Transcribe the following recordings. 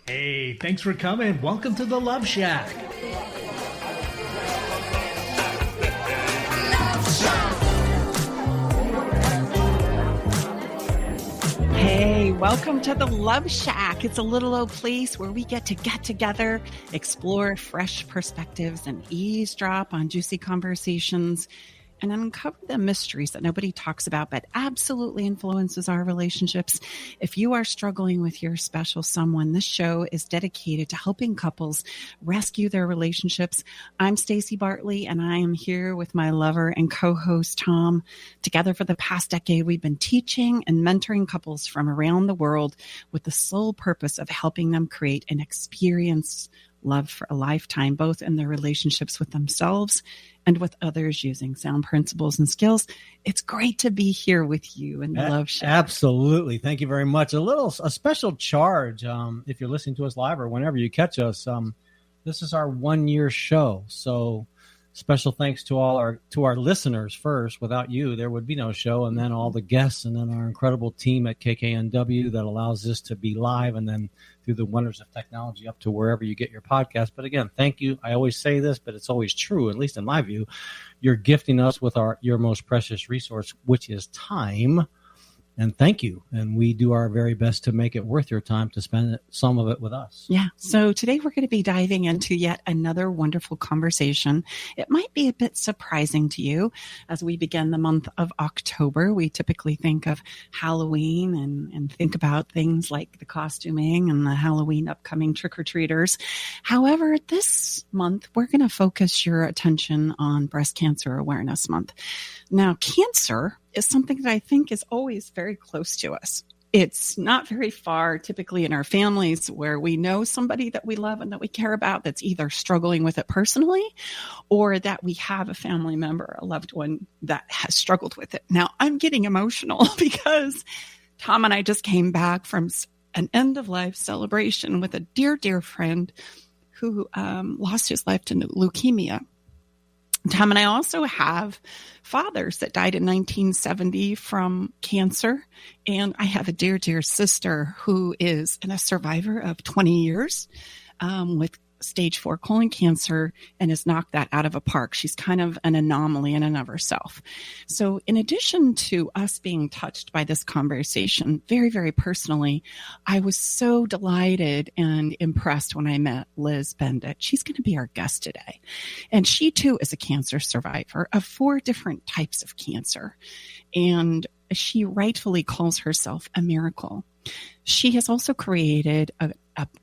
Hey, thanks for coming. Welcome to the Love Shack. Hey, welcome to the Love Shack. It's a little old place where we get together, explore fresh perspectives, and eavesdrop on juicy conversations and uncover the mysteries that nobody talks about but absolutely influences our relationships. If you are struggling with your special someone, this show is dedicated to helping couples rescue their relationships. I'm Stacey Bartley, and I am here with my lover and co-host Tom. Together for the past decade, we've been teaching and mentoring couples from around the world with the sole purpose of helping them create an experience love for a lifetime, both in their relationships with themselves and with others, using sound principles and skills. It's great to be here with you in the Love Shack. Absolutely. Thank you very much. A special charge, if you're listening to us live or whenever you catch us, this is our 1-year show. So special thanks to our listeners first. Without you, there would be no show. And then all the guests, and then our incredible team at KKNW that allows this to be live, and then through the wonders of technology up to wherever you get your podcast. But again, thank you. I always say this, but it's always true, at least in my view. You're gifting us with your most precious resource, which is time. And thank you. And we do our very best to make it worth your time to spend some of it with us. Yeah. So today we're going to be diving into yet another wonderful conversation. It might be a bit surprising to you as we begin the month of October. We typically think of Halloween and think about things like the costuming and the Halloween upcoming trick-or-treaters. However, this month, we're going to focus your attention on Breast Cancer Awareness Month. Now, cancer is something that I think is always very close to us. It's not very far, typically in our families, where we know somebody that we love and that we care about that's either struggling with it personally, or that we have a family member, a loved one that has struggled with it. Now, I'm getting emotional because Tom and I just came back from an end-of-life celebration with a dear, dear friend who lost his life to leukemia. Tom and I also have fathers that died in 1970 from cancer. And I have a dear, dear sister who is a survivor of 20 years with stage 4 colon cancer and has knocked that out of a park. She's kind of an anomaly in and of herself. So in addition to us being touched by this conversation very, very personally, I was so delighted and impressed when I met Liz Bendit. She's going to be our guest today. And she too is a cancer survivor of 4 different types of cancer. And she rightfully calls herself a miracle. She has also created a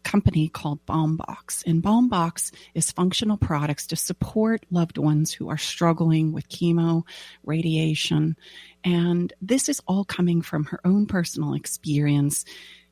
company called BombBox. And BombBox is functional products to support loved ones who are struggling with chemo, radiation. And this is all coming from her own personal experience.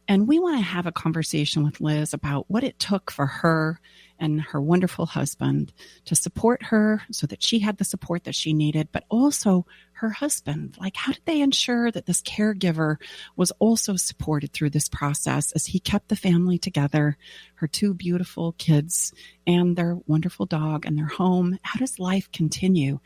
And we want to have a conversation with Liz about what it took for her and her wonderful husband to support her so that she had the support that she needed, but also her husband. Like, how did they ensure that this caregiver was also supported through this process as he kept the family together, her 2 beautiful kids and their wonderful dog and their home? How does life continue?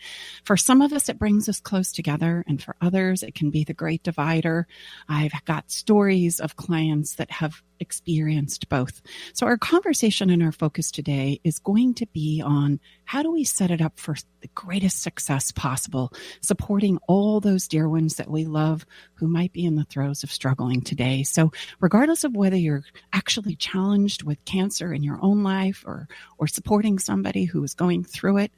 For some of us, it brings us close together, and for others, it can be the great divider. I've got stories of clients that have experienced both. So our conversation and our focus today is going to be on how do we set it up for the greatest success possible, supporting all those dear ones that we love who might be in the throes of struggling today. So regardless of whether you're actually challenged with cancer in your own life or supporting somebody who is going through it,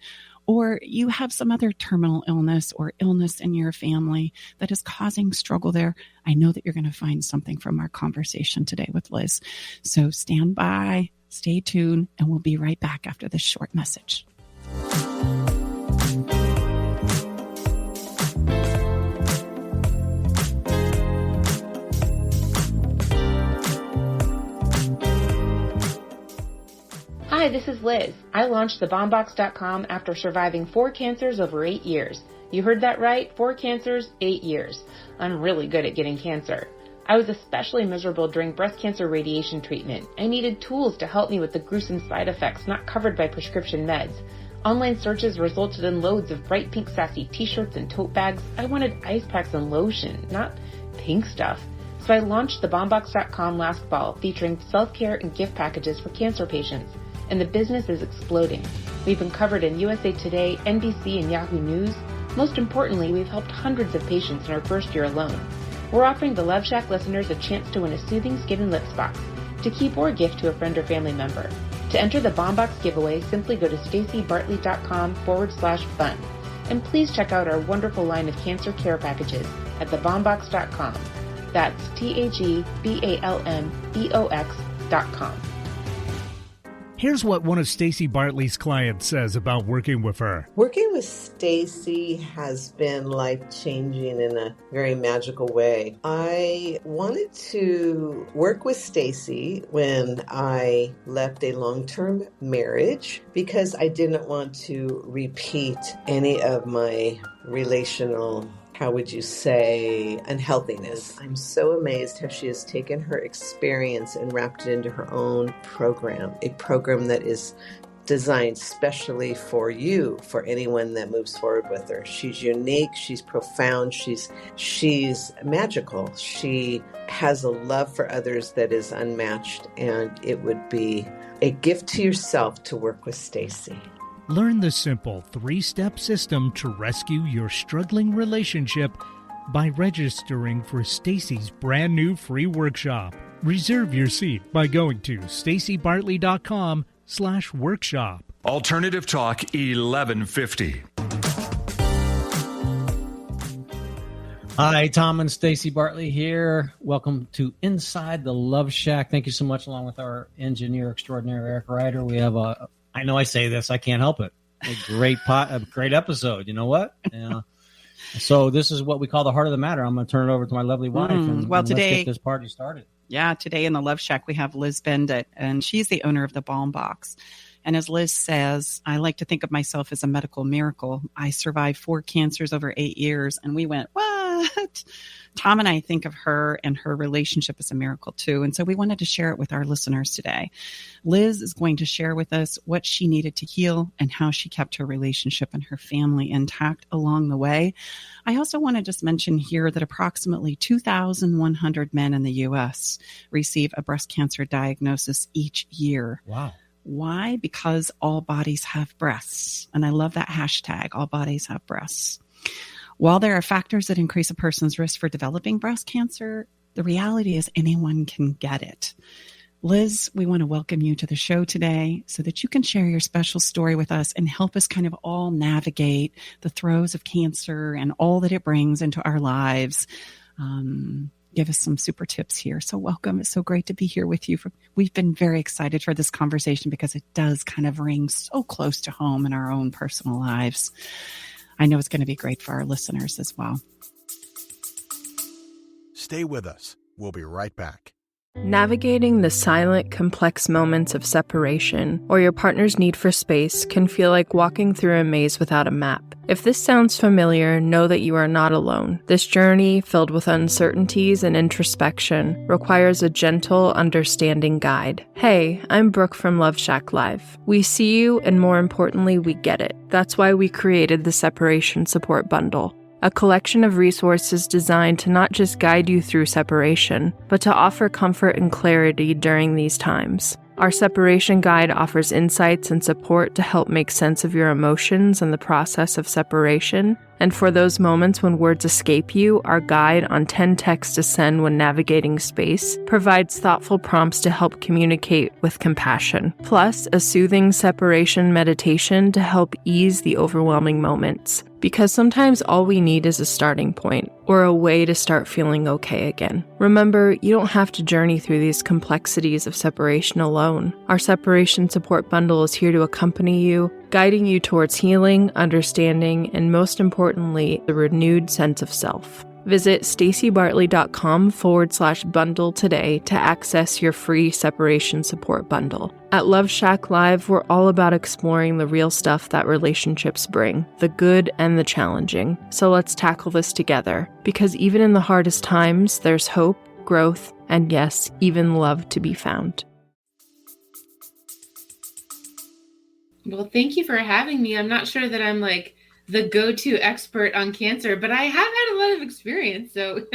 or you have some other terminal illness or illness in your family that is causing struggle there, I know that you're going to find something from our conversation today with Liz. So stand by, stay tuned, and we'll be right back after this short message. Hi, this is Liz. I launched thebombbox.com after surviving 4 cancers over 8 years. You heard that right, 4 cancers, 8 years. I'm really good at getting cancer. I was especially miserable during breast cancer radiation treatment. I needed tools to help me with the gruesome side effects not covered by prescription meds. Online searches resulted in loads of bright pink sassy t-shirts and tote bags. I wanted ice packs and lotion, not pink stuff. So I launched thebombbox.com last fall, featuring self-care and gift packages for cancer patients, and the business is exploding. We've been covered in USA Today, NBC, and Yahoo News. Most importantly, we've helped hundreds of patients in our first year alone. We're offering the Love Shack listeners a chance to win a soothing skin and lips box to keep or gift to a friend or family member. To enter the BombBox giveaway, simply go to stacybartley.com/fun. And please check out our wonderful line of cancer care packages at thebombbox.com. That's TAGBALMBOX.com. Here's what one of Stacy Bartley's clients says about working with her. Working with Stacy has been life-changing in a very magical way. I wanted to work with Stacy when I left a long-term marriage because I didn't want to repeat any of my relational, how would you say, unhealthiness. I'm so amazed how she has taken her experience and wrapped it into her own program, a program that is designed specially for you, for anyone that moves forward with her. She's unique, she's profound, she's magical. She has a love for others that is unmatched, and it would be a gift to yourself to work with Stacy. Learn the simple 3-step system to rescue your struggling relationship by registering for Stacy's brand new free workshop. Reserve your seat by going to stacybartley.com/workshop. Alternative Talk 1150. Hi, Tom and Stacy Bartley here. Welcome to Inside the Love Shack. Thank you so much, along with our engineer extraordinaire, Eric Ryder. We have I know I say this, I can't help it. A great episode. You know what? Yeah. So this is what we call the heart of the matter. I'm going to turn it over to my lovely wife and today, let's get this party started. Yeah, today in the Love Shack, we have Liz Bendit, and she's the owner of the Bomb Box. And as Liz says, I like to think of myself as a medical miracle. I survived 4 cancers over 8 years, and we went, what? Tom and I think of her and her relationship as a miracle too. And so we wanted to share it with our listeners today. Liz is going to share with us what she needed to heal and how she kept her relationship and her family intact along the way. I also want to just mention here that approximately 2,100 men in the U.S. receive a breast cancer diagnosis each year. Wow. Why? Because all bodies have breasts. And I love that hashtag, all bodies have breasts. While there are factors that increase a person's risk for developing breast cancer, the reality is anyone can get it. Liz, we want to welcome you to the show today so that you can share your special story with us and help us kind of all navigate the throes of cancer and all that it brings into our lives. Give us some super tips here. So welcome. It's so great to be here with you. We've been very excited for this conversation because it does kind of ring so close to home in our own personal lives. I know it's going to be great for our listeners as well. Stay with us. We'll be right back. Navigating the silent, complex moments of separation or your partner's need for space can feel like walking through a maze without a map. If this sounds familiar, know that you are not alone. This journey, filled with uncertainties and introspection, requires a gentle, understanding guide. Hey, I'm Brooke from Love Shack Live. We see you, and more importantly, we get it. That's why we created the Separation Support Bundle. A collection of resources designed to not just guide you through separation, but to offer comfort and clarity during these times. Our separation guide offers insights and support to help make sense of your emotions and the process of separation. And for those moments when words escape you, our guide on 10 texts to send when navigating space provides thoughtful prompts to help communicate with compassion. Plus, a soothing separation meditation to help ease the overwhelming moments. Because sometimes all we need is a starting point, or a way to start feeling okay again. Remember, you don't have to journey through these complexities of separation alone. Our Separation Support Bundle is here to accompany you, guiding you towards healing, understanding, and most importantly, the renewed sense of self. Visit stacybartley.com/bundle today to access your free separation support bundle. At Love Shack Live, we're all about exploring the real stuff that relationships bring, the good and the challenging. So let's tackle this together, because even in the hardest times, there's hope, growth, and yes, even love to be found. Well, thank you for having me. I'm not sure that I'm like the go-to expert on cancer, but I have had a lot of experience, so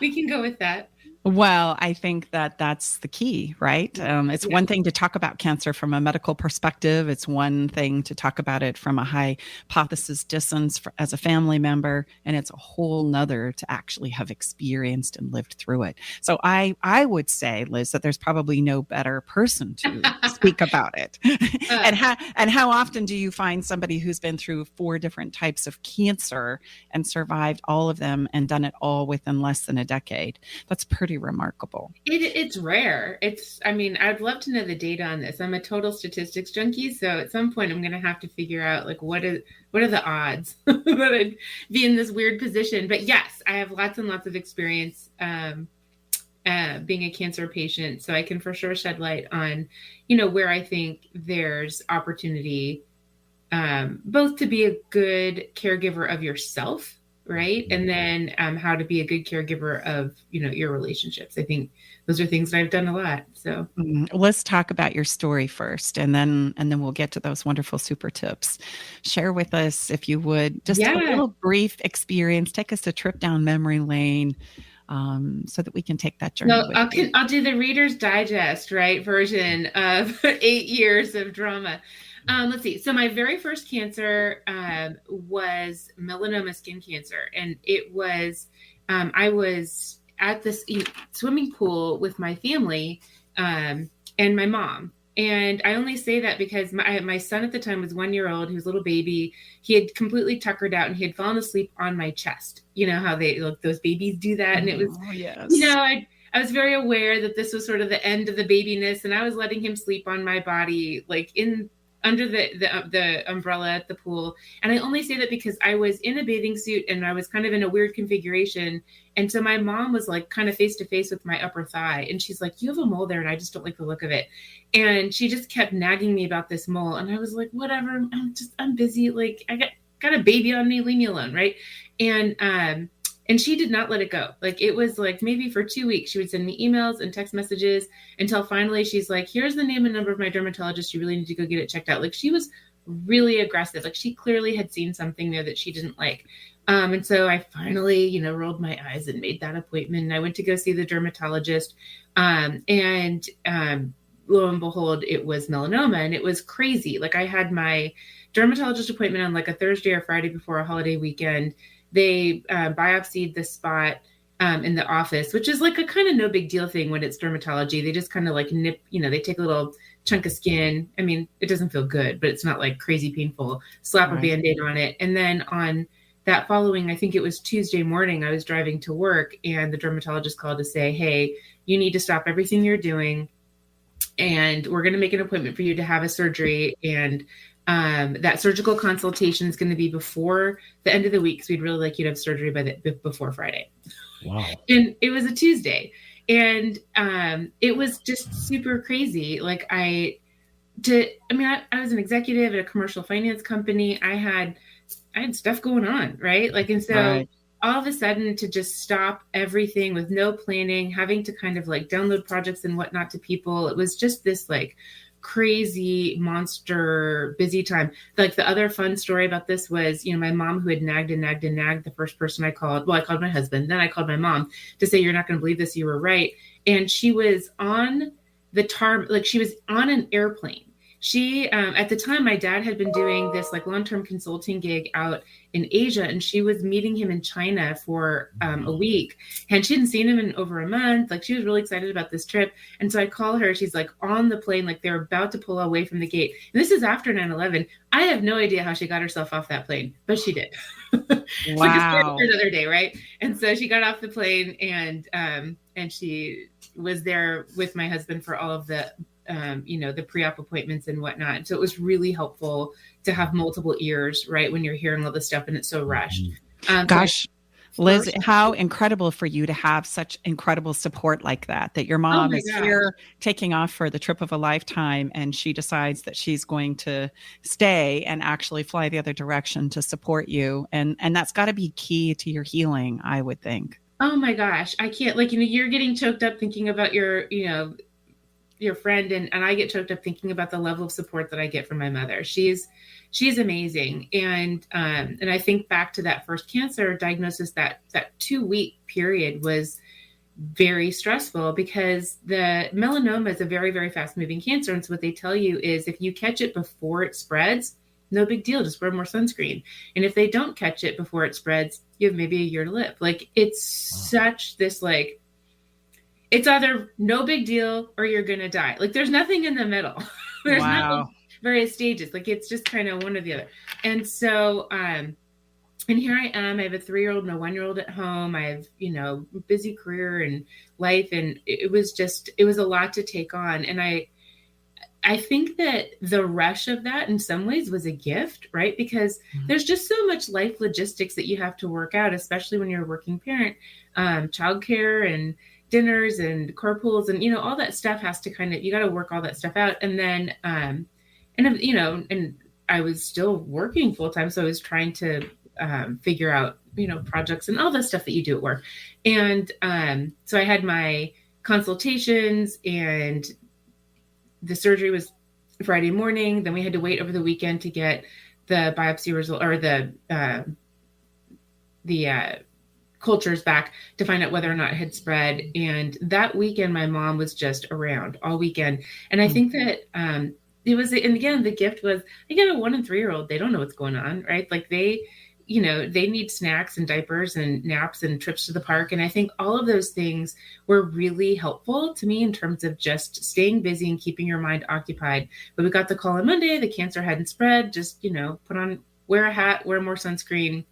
we can go with that. Well, I think that that's the key, right? It's one thing to talk about cancer from a medical perspective. It's one thing to talk about it from a hypothesis distance as a family member. And it's a whole nother to actually have experienced and lived through it. So I would say, Liz, that there's probably no better person to speak about it. And how often do you find somebody who's been through 4 different types of cancer and survived all of them and done it all within less than a decade? That's pretty remarkable. It's rare. I'd love to know the data on this. I'm a total statistics junkie, so at some point I'm going to have to figure out like what are the odds that I'd be in this weird position. But yes, I have lots and lots of experience being a cancer patient, so I can for sure shed light on, where I think there's opportunity, both to be a good caregiver of yourself, right? And then how to be a good caregiver of, your relationships. I think those are things that I've done a lot. So let's talk about your story first, and then we'll get to those wonderful super tips. Share with us, if you would, just a little brief experience. Take us a trip down memory lane, so that we can take that journey. I'll do the Reader's Digest, right, version of 8 years of drama. Let's see. So my very first cancer was melanoma skin cancer. And it was, I was at this swimming pool with my family and my mom. And I only say that because my son at the time was 1 year old. He was a little baby. He had completely tuckered out and he had fallen asleep on my chest. You know how those babies do that. And it was, I was very aware that this was sort of the end of the babiness. And I was letting him sleep on my body, like under the umbrella at the pool. And I only say that because I was in a bathing suit and I was kind of in a weird configuration. And so my mom was like kind of face to face with my upper thigh. And she's like, you have a mole there. And I just don't like the look of it. And she just kept nagging me about this mole. And I was like, whatever, I'm busy. Like I got a baby on me, leave me alone. Right. And she did not let it go. Like it was like maybe for 2 weeks, she would send me emails and text messages until finally she's like, here's the name and number of my dermatologist. You really need to go get it checked out. Like she was really aggressive. Like she clearly had seen something there that she didn't like. And so I finally, rolled my eyes and made that appointment. And I went to go see the dermatologist. And lo and behold, it was melanoma. And it was crazy. Like I had my dermatologist appointment on like a Thursday or Friday before a holiday weekend. They biopsied the spot in the office, which is like a kind of no big deal thing when it's dermatology. They just kind of like nip, they take a little chunk of skin. I mean, it doesn't feel good, but it's not like crazy painful. Slap a Band-Aid on it. And then on that following, I think it was Tuesday morning, I was driving to work and the dermatologist called to say, hey, you need to stop everything you're doing. And we're going to make an appointment for you to have a surgery. And that surgical consultation is going to be before the end of the week. So we'd really like you to have surgery before Friday. Wow. And it was a Tuesday. And it was just super crazy. Like I was an executive at a commercial finance company. I had stuff going on, right? Like, and so all of a sudden to just stop everything with no planning, having to kind of like download projects and whatnot to people. It was just this like crazy monster busy time. Like the other fun story about this was, my mom who had nagged and nagged and nagged, the first person I called my husband, then I called my mom to say, you're not going to believe this. You were right. And she was on she was on an airplane. She, at the time, my dad had been doing this like long-term consulting gig out in Asia, and she was meeting him in China for a week, and she hadn't seen him in over a month. Like she was really excited about this trip. And so I call her, she's like on the plane, like they're about to pull away from the gate. And this is after 9/11. I have no idea how she got herself off that plane, but she did. Wow. For another day, right? And so she got off the plane and she was there with my husband for all of the the pre-op appointments and whatnot. So it was really helpful to have multiple ears, right, when you're hearing all this stuff and it's so rushed. Gosh, Liz, how incredible for you to have such incredible support like that your mom is here taking off for the trip of a lifetime and she decides that she's going to stay and actually fly the other direction to support you. And that's got to be key to your healing, I would think. Oh my gosh. I can't, you're getting choked up thinking about your friend and I get choked up thinking about the level of support that I get from my mother. She's amazing. And I think back to that first cancer diagnosis, that 2-week period was very stressful because the melanoma is a very, very fast moving cancer. And so what they tell you is if you catch it before it spreads, no big deal, just wear more sunscreen. And if they don't catch it before it spreads, you have maybe a year to live. Like it's such this, like, it's either no big deal or you're going to die. Like there's nothing in the middle. There's no various stages. Like it's just kind of one or the other. And so, and here I am, I have a 3-year-old and a 1-year-old at home. I have, busy career and life. And it was a lot to take on. And I think that the rush of that in some ways was a gift, right? Because there's just so much life logistics that you have to work out, especially when you're a working parent, childcare and dinners and carpools and, all that stuff has to you got to work all that stuff out. And then, and I was still working full time. So I was trying to figure out, projects and all the stuff that you do at work. And so I had my consultations and the surgery was Friday morning. Then we had to wait over the weekend to get the biopsy result or the cultures back to find out whether or not it had spread. And that weekend, my mom was just around all weekend. And I think that it was, and again, the gift was, I got a 1 and 3-year-old. They don't know what's going on, right? Like they need snacks and diapers and naps and trips to the park. And I think all of those things were really helpful to me in terms of just staying busy and keeping your mind occupied. But we got the call on Monday, the cancer hadn't spread, just, wear a hat, wear more sunscreen.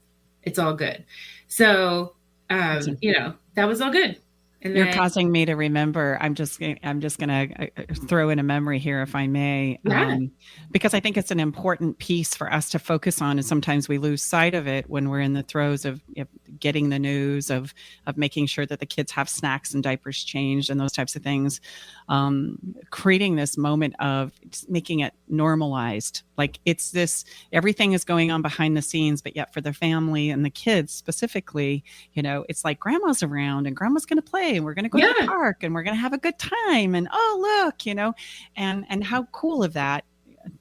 It's all good. So, that was all good. And You're causing me to remember. I'm just going to throw in a memory here, if I may, because I think it's an important piece for us to focus on, and sometimes we lose sight of it when we're in the throes of getting the news of making sure that the kids have snacks and diapers changed and those types of things. Creating this moment of making it normalized, like it's this, everything is going on behind the scenes, but yet for the family and the kids specifically, it's like grandma's around and grandma's going to play. And we're going to go to the park and we're going to have a good time. And look, and how cool of that,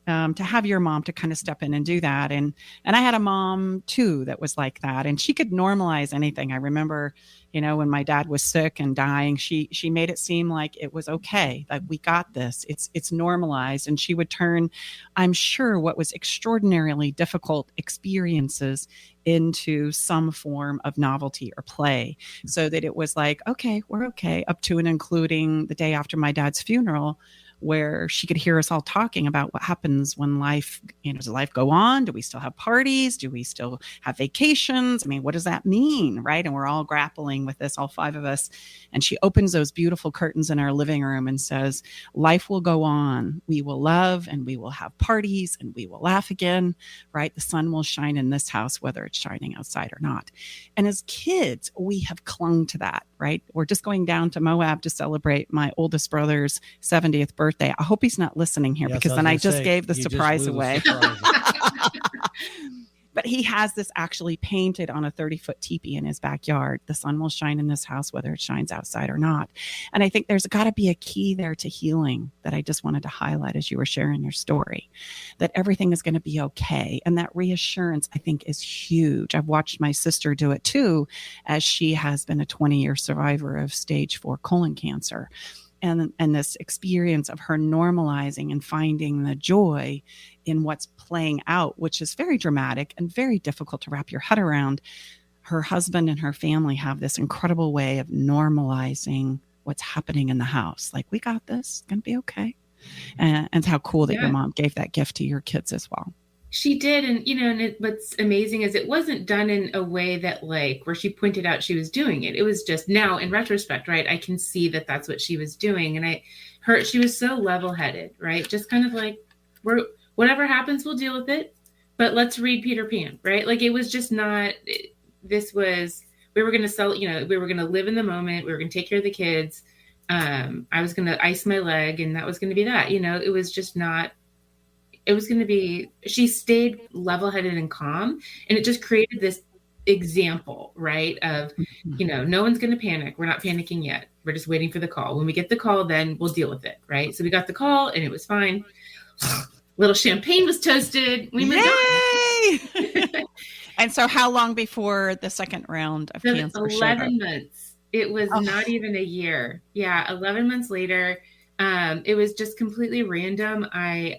to have your mom to kind of step in and do that. And I had a mom too, that was like that. And she could normalize anything. I remember, when my dad was sick and dying, she made it seem like it was okay, that we got this. It's normalized. And she would turn, I'm sure, what was extraordinarily difficult experiences into some form of novelty or play, so that it was like, okay, we're okay, up to and including the day after my dad's funeral, where she could hear us all talking about what happens when life, does life go on? Do we still have parties? Do we still have vacations? I mean, what does that mean? Right. And we're all grappling with this, all 5 of us. And she opens those beautiful curtains in our living room and says, life will go on. We will love and we will have parties and we will laugh again. Right. The sun will shine in this house, whether it's shining outside or not. And as kids, we have clung to that. Right. We're just going down to Moab to celebrate my oldest brother's 70th birthday. I hope he's not listening here, because then I just gave the surprise away. But he has this actually painted on a 30-foot teepee in his backyard. The sun will shine in this house, whether it shines outside or not. And I think there's got to be a key there to healing that I just wanted to highlight as you were sharing your story, that everything is going to be okay. And that reassurance, I think, is huge. I've watched my sister do it too, as she has been a 20-year survivor of stage 4 colon cancer. And this experience of her normalizing and finding the joy in what's playing out, which is very dramatic and very difficult to wrap your head around. Her husband and her family have this incredible way of normalizing what's happening in the house. Like, we got this, it's going to be okay. And it's how cool that your mom gave that gift to your kids as well. She did. And, what's amazing is it wasn't done in a way that, like, where she pointed out she was doing it. It was just, now in retrospect, right, I can see that that's what she was doing. And she was so level-headed, right? Just kind of like, whatever happens, we'll deal with it. But let's read Peter Pan, right? Like, it was just not, we were going to sell, we were going to live in the moment. We were going to take care of the kids. I was going to ice my leg, and that was going to be that. It was just not. It was going to be, she stayed level-headed and calm, and it just created this example, right? Of, no one's going to panic. We're not panicking yet. We're just waiting for the call. When we get the call, then we'll deal with it, right? So we got the call, and it was fine. Little champagne was toasted. We moved on. And so how long before the second round of cancer? 11 months. It was not even a year. Yeah, 11 months later. It was just completely random. I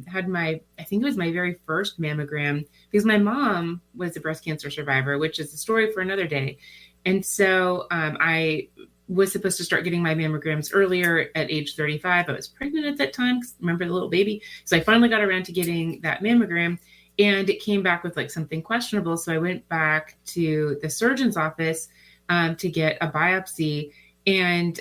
had I think it was my very first mammogram because my mom was a breast cancer survivor, which is a story for another day. And so I was supposed to start getting my mammograms earlier at age 35. I was pregnant at that time, 'cause remember the little baby. So I finally got around to getting that mammogram, and it came back with like something questionable. So I went back to the surgeon's office to get a biopsy. And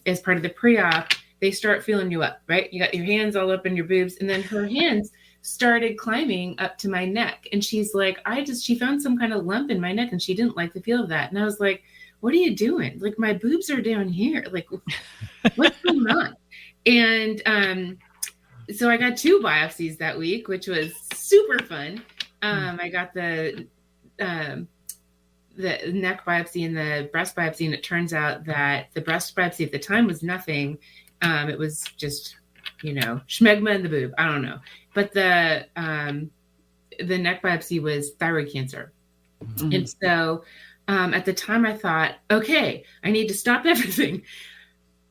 as part of the pre-op, they start feeling you up, right? You got your hands all up in your boobs. And then her hands started climbing up to my neck. And she's like, she found some kind of lump in my neck and she didn't like the feel of that. And I was like, what are you doing? Like, my boobs are down here. Like, what's going on? And so I got 2 biopsies that week, which was super fun. I got the neck biopsy and the breast biopsy, and it turns out that the breast biopsy at the time was nothing. It was just, schmegma in the boob. I don't know. But the neck biopsy was thyroid cancer. Mm-hmm. And so at the time I thought, okay, I need to stop everything.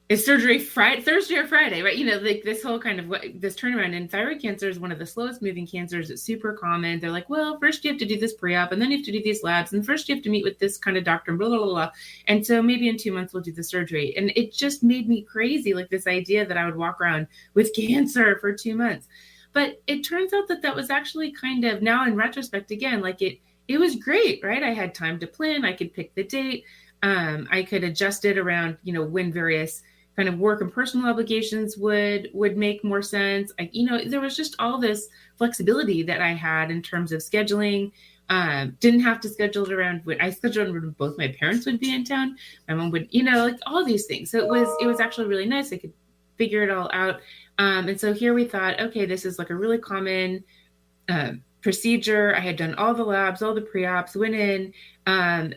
It's surgery Thursday or Friday, right? Like this whole kind of this turnaround. And thyroid cancer is one of the slowest moving cancers. It's super common. They're like, well, first you have to do this pre-op, and then you have to do these labs, and first you have to meet with this kind of doctor, blah, blah, blah, blah. And so maybe in 2 months we'll do the surgery. And it just made me crazy, like this idea that I would walk around with cancer for 2 months. But it turns out that was actually kind of, now in retrospect, again, like it was great, right? I had time to plan. I could pick the date. I could adjust it around, when various kind of work and personal obligations would make more sense. There was just all this flexibility that I had in terms of scheduling. Didn't have to schedule it around when I scheduled when both my parents would be in town. My mom would, like all these things. So it was actually really nice. I could figure it all out. And so here we thought, okay, this is like a really common procedure. I had done all the labs, all the pre-ops, went in, and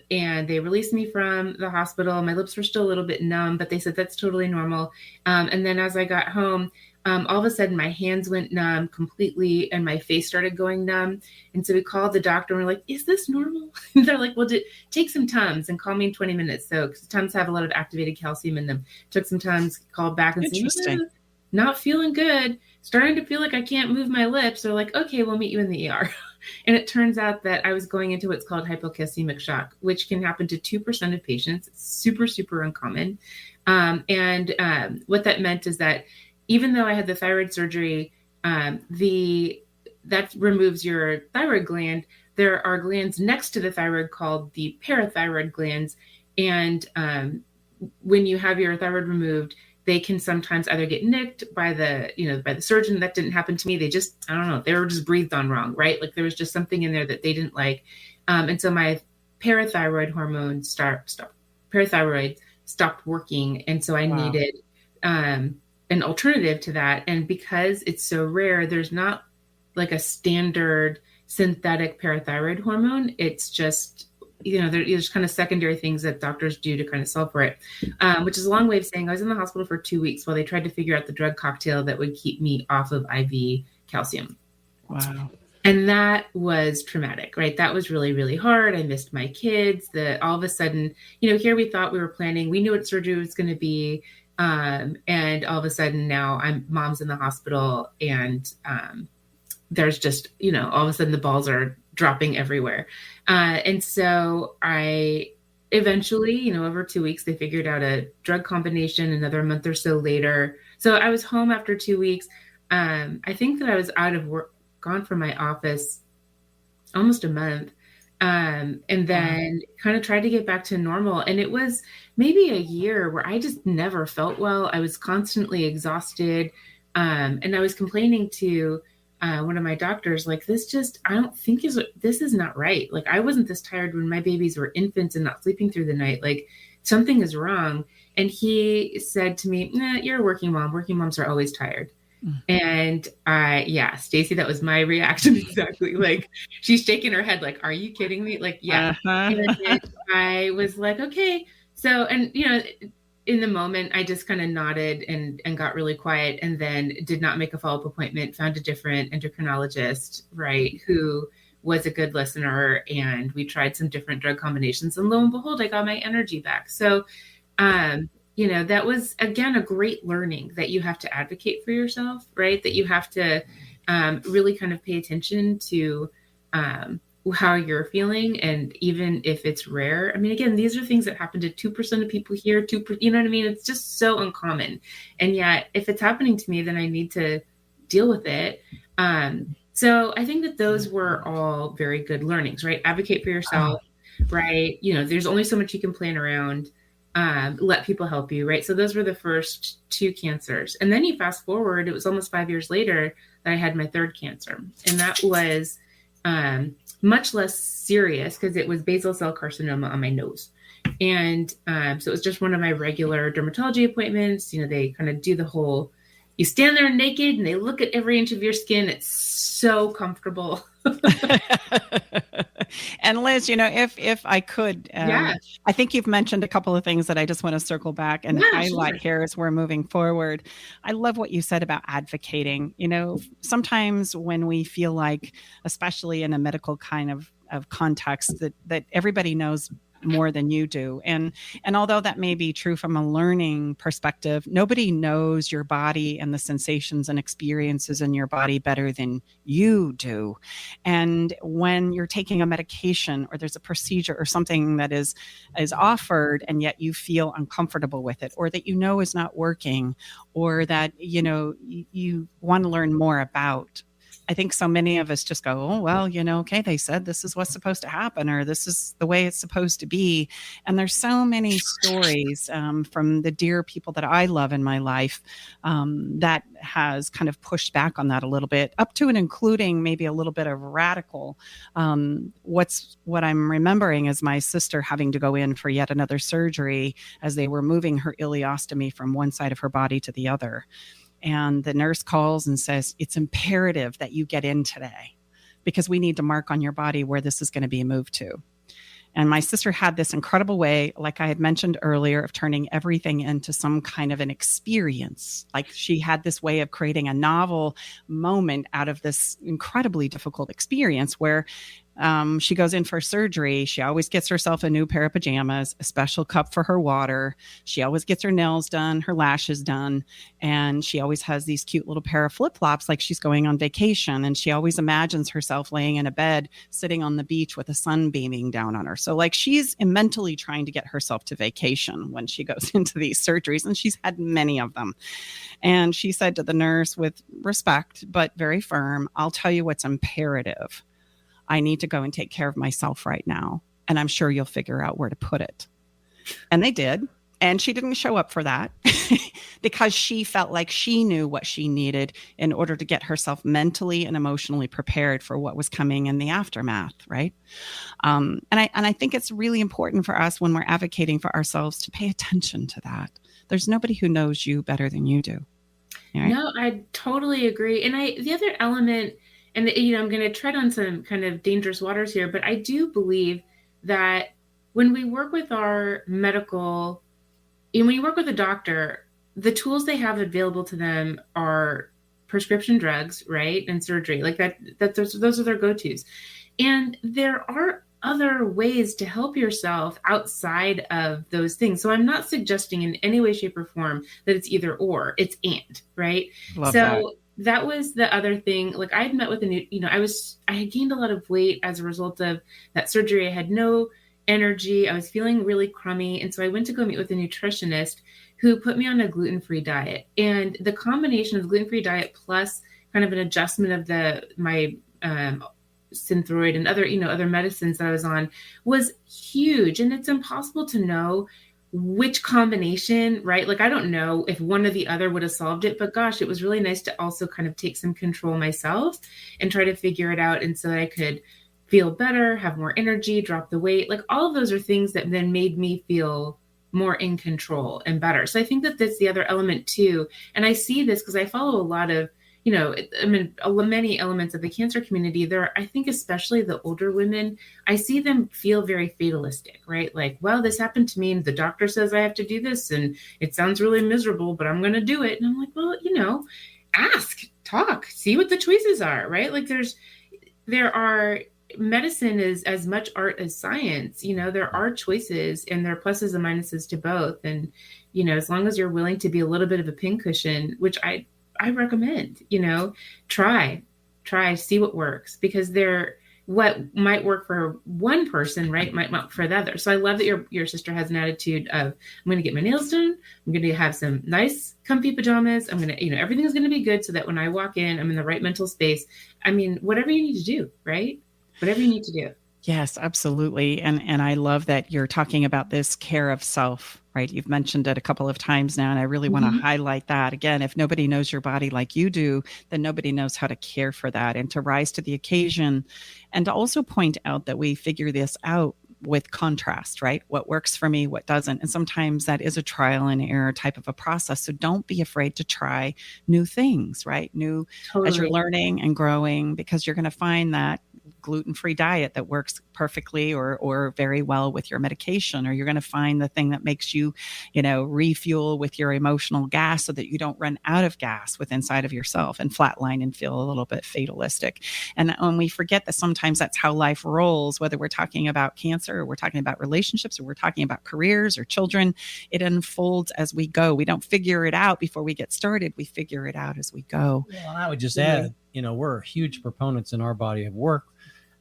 they released me from the hospital. My lips were still a little bit numb, but they said that's totally normal. And then as I got home, all of a sudden my hands went numb completely and my face started going numb. And so we called the doctor and we're like, is this normal? And they're like, well, take some Tums and call me in 20 minutes. So, because Tums have a lot of activated calcium in them. Took some Tums, called back and said, not feeling good. Starting to feel like I can't move my lips. They're like, okay, we'll meet you in the ER. And it turns out that I was going into what's called hypocalcemic shock, which can happen to 2% of patients. It's super, super uncommon. And what that meant is that even though I had the thyroid surgery, that removes your thyroid gland, there are glands next to the thyroid called the parathyroid glands. And when you have your thyroid removed, they can sometimes either get nicked by the surgeon. That didn't happen to me. They just, I don't know, they were just breathed on wrong, right? Like there was just something in there that they didn't like. And so my parathyroid hormone parathyroid stopped working. And so I needed an alternative to that. And because it's so rare, there's not like a standard synthetic parathyroid hormone. It's just, there's kind of secondary things that doctors do to kind of solve for it, which is a long way of saying I was in the hospital for 2 weeks while they tried to figure out the drug cocktail that would keep me off of IV calcium. Wow. And that was traumatic, right? That was really, really hard. I missed my kids. All of a sudden, here we thought we were planning, we knew what surgery was going to be. And all of a sudden now mom's in the hospital and there's just, all of a sudden the balls are dropping everywhere. And so I eventually, over 2 weeks, they figured out a drug combination. Another month or so later. So I was home after 2 weeks. I think that I was out of work, gone from my office almost a month. And then kind of tried to get back to normal. And it was maybe a year where I just never felt well. I was constantly exhausted. And I was complaining to one of my doctors, like, I don't think this is not right. Like, I wasn't this tired when my babies were infants and not sleeping through the night. Like, something is wrong. And he said to me, nah, you're a working mom. Working moms are always tired. And Stacy, that was my reaction exactly. Like, she's shaking her head like, are you kidding me? Like, yeah. And I was like, okay. So, and in the moment, I just kind of nodded and got really quiet, and then did not make a follow-up appointment, found a different endocrinologist, right, who was a good listener, and we tried some different drug combinations, and lo and behold, I got my energy back. So, that was, again, a great learning that you have to advocate for yourself, right? That you have to really kind of pay attention to how you're feeling. And even if it's rare, I mean, again, these are things that happen to 2% of people here, 2%, you know what I mean? It's just so uncommon. And yet if it's happening to me, then I need to deal with it. So I think that those were all very good learnings, right? Advocate for yourself, right? There's only so much you can plan around. Let people help you, right? So those were the first 2 cancers. And then you fast forward, it was almost 5 years later that I had my 3rd cancer. And that was much less serious because it was basal cell carcinoma on my nose. And so it was just one of my regular dermatology appointments. They kind of do the whole, you stand there naked and they look at every inch of your skin. It's so comfortable. And Liz, if I could, I think you've mentioned a couple of things that I just want to circle back and highlight here as we're moving forward. I love what you said about advocating. Sometimes when we feel like, especially in a medical kind of context, that everybody knows more than you do. And although that may be true from a learning perspective, nobody knows your body and the sensations and experiences in your body better than you do. And when you're taking a medication or there's a procedure or something that is offered and yet you feel uncomfortable with it, or that is not working, or that you want to learn more about, I think so many of us just go, oh, well, okay, they said this is what's supposed to happen, or this is the way it's supposed to be. And there's so many stories from the dear people that I love in my life that has kind of pushed back on that a little bit, up to and including maybe a little bit of radical. What I'm remembering is my sister having to go in for yet another surgery as they were moving her ileostomy from one side of her body to the other. And the nurse calls and says, it's imperative that you get in today because we need to mark on your body where this is going to be moved to. And my sister had this incredible way, like I had mentioned earlier, of turning everything into some kind of an experience. Like she had this way of creating a novel moment out of this incredibly difficult experience where she goes in for surgery. She always gets herself a new pair of pajamas, a special cup for her water. She always gets her nails done, her lashes done. And she always has these cute little pair of flip-flops like she's going on vacation. And she always imagines herself laying in a bed, sitting on the beach with the sun beaming down on her. So like she's mentally trying to get herself to vacation when she goes into these surgeries. And she's had many of them. And she said to the nurse with respect, but very firm, I'll tell you what's imperative. I need to go and take care of myself right now. And I'm sure you'll figure out where to put it. And they did. And she didn't show up for that because she felt like she knew what she needed in order to get herself mentally and emotionally prepared for what was coming in the aftermath, right? And I think it's really important for us when we're advocating for ourselves to pay attention to that. There's nobody who knows you better than you do. Right? No, I totally agree. And the other element, and I'm going to tread on some kind of dangerous waters here, but I do believe that when we work with our medical, and when you work with a doctor, the tools they have available to them are prescription drugs, right? And surgery, like that those are their go-tos. And there are other ways to help yourself outside of those things. So I'm not suggesting in any way, shape, or form that it's either or, it's and, right? Love that. That was the other thing. Like I had met with I had gained a lot of weight as a result of that surgery. I had no energy. I was feeling really crummy. And so I went to go meet with a nutritionist who put me on a gluten-free diet. And the combination of the gluten-free diet plus kind of an adjustment of my Synthroid and other medicines that I was on was huge. And it's impossible to know which combination, right? Like, I don't know if one or the other would have solved it, but gosh, it was really nice to also kind of take some control myself and try to figure it out. And so that I could feel better, have more energy, drop the weight. Like all of those are things that then made me feel more in control and better. So I think that that's the other element too. And I see this because I follow a lot of, many elements of the cancer community. I think especially the older women, I see them feel very fatalistic, right? Like, well, this happened to me and the doctor says I have to do this and it sounds really miserable, but I'm going to do it. And I'm like, well, ask, talk, see what the choices are, right? Like medicine is as much art as science. There are choices and there are pluses and minuses to both. And, as long as you're willing to be a little bit of a pincushion, which I recommend, try, see what works, because what might work for one person, right, might not for the other. So I love that your sister has an attitude of, I'm going to get my nails done. I'm going to have some nice, comfy pajamas. I'm going to, everything is going to be good so that when I walk in, I'm in the right mental space. I mean, whatever you need to do, right? Whatever you need to do. Yes, absolutely. And I love that you're talking about this care of self, right? You've mentioned it a couple of times now, and I really want to highlight that. Again, if nobody knows your body like you do, then nobody knows how to care for that and to rise to the occasion. And to also point out that we figure this out with contrast, right? What works for me, what doesn't. And sometimes that is a trial and error type of a process. So don't be afraid to try new things, right? As you're learning and growing, because you're going to find that gluten-free diet that works perfectly or very well with your medication, or you're going to find the thing that makes you, refuel with your emotional gas so that you don't run out of gas with inside of yourself and flatline and feel a little bit fatalistic. And when we forget that sometimes that's how life rolls, whether we're talking about cancer or we're talking about relationships or we're talking about careers or children, it unfolds as we go. We don't figure it out before we get started. We figure it out as we go. Well, and I would just add, we're huge proponents in our body of work.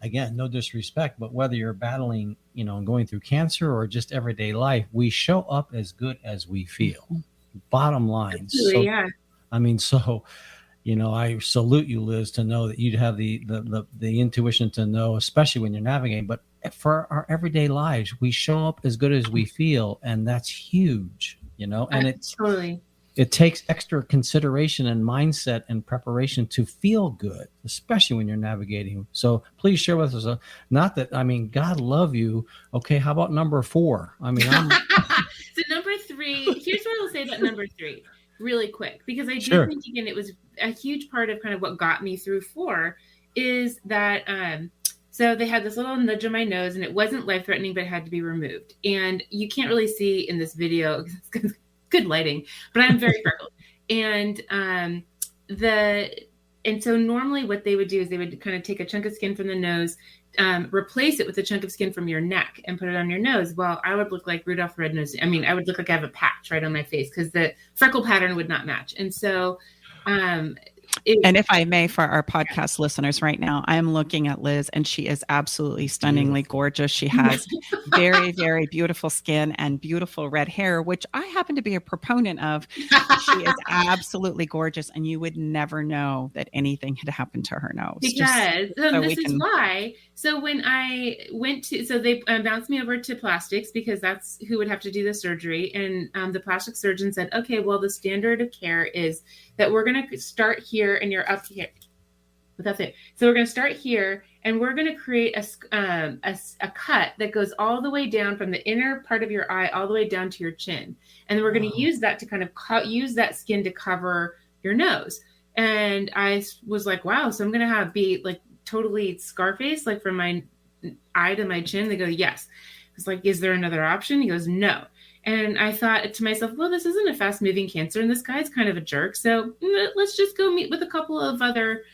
Again, no disrespect, but whether you're battling, and going through cancer or just everyday life, we show up as good as we feel. Bottom line. Absolutely, so, yeah. I mean, I salute you, Liz, to know that you'd have the intuition to know, especially when you're navigating. But for our everyday lives, we show up as good as we feel, and that's huge, and it's totally. It takes extra consideration and mindset and preparation to feel good, especially when you're navigating. So please share with us. God love you. Okay, how about number 4? So number 3, here's what I'll say about number 3 really quick, because I do think, again, it was a huge part of kind of what got me through 4 is that, so they had this little nudge on my nose and it wasn't life-threatening, but it had to be removed. And you can't really see in this video, good lighting, but I'm very freckled. And so normally what they would do is they would kind of take a chunk of skin from the nose, replace it with a chunk of skin from your neck and put it on your nose. Well, I would look like Rudolph the Red-Nosed. I mean, I would look like I have a patch right on my face because the freckle pattern would not match. And so and if I may, for our podcast listeners right now, I am looking at Liz and she is absolutely stunningly gorgeous. She has very, very beautiful skin and beautiful red hair, which I happen to be a proponent of. She is absolutely gorgeous, and you would never know that anything had happened to her nose. Because this is why. So when I went to, so they bounced me over to plastics because that's who would have to do the surgery. And the plastic surgeon said, okay, well, the standard of care is that we're going to start here and you're up here. But that's it. So we're going to start here and we're going to create a cut that goes all the way down from the inner part of your eye all the way down to your chin. And then we're going to use that to kind of use that skin to cover your nose. And I was like, wow, so I'm going to be like totally Scarface, like from my eye to my chin. They go, yes. I was like, is there another option? He goes, no. And I thought to myself, well, this isn't a fast moving cancer and this guy's kind of a jerk. So let's just go meet with a couple of other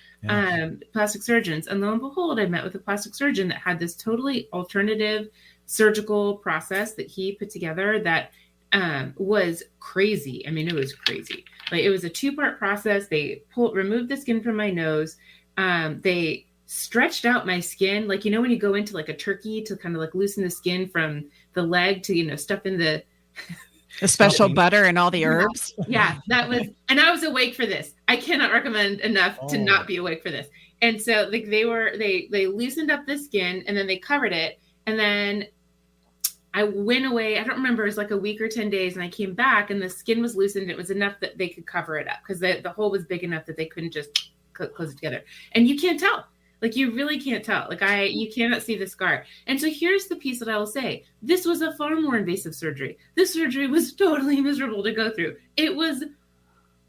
plastic surgeons. And lo and behold, I met with a plastic surgeon that had this totally alternative surgical process that he put together that was crazy. I mean, it was crazy. Like, it was a 2-part process. They removed the skin from my nose. They stretched out my skin. Like, when you go into like a turkey to kind of like loosen the skin from the leg to, stuff in the special butter and all the herbs. Yeah, that was, and I was awake for this. I cannot recommend enough to not be awake for this. And so like they loosened up the skin and then they covered it. And then I went away. I don't remember. It was like a week or 10 days. And I came back and the skin was loosened. It was enough that they could cover it up because the hole was big enough that they couldn't just close it together. And you can't tell. Like, you really can't tell. Like, you cannot see the scar. And so here's the piece that I will say. This was a far more invasive surgery. This surgery was totally miserable to go through. It was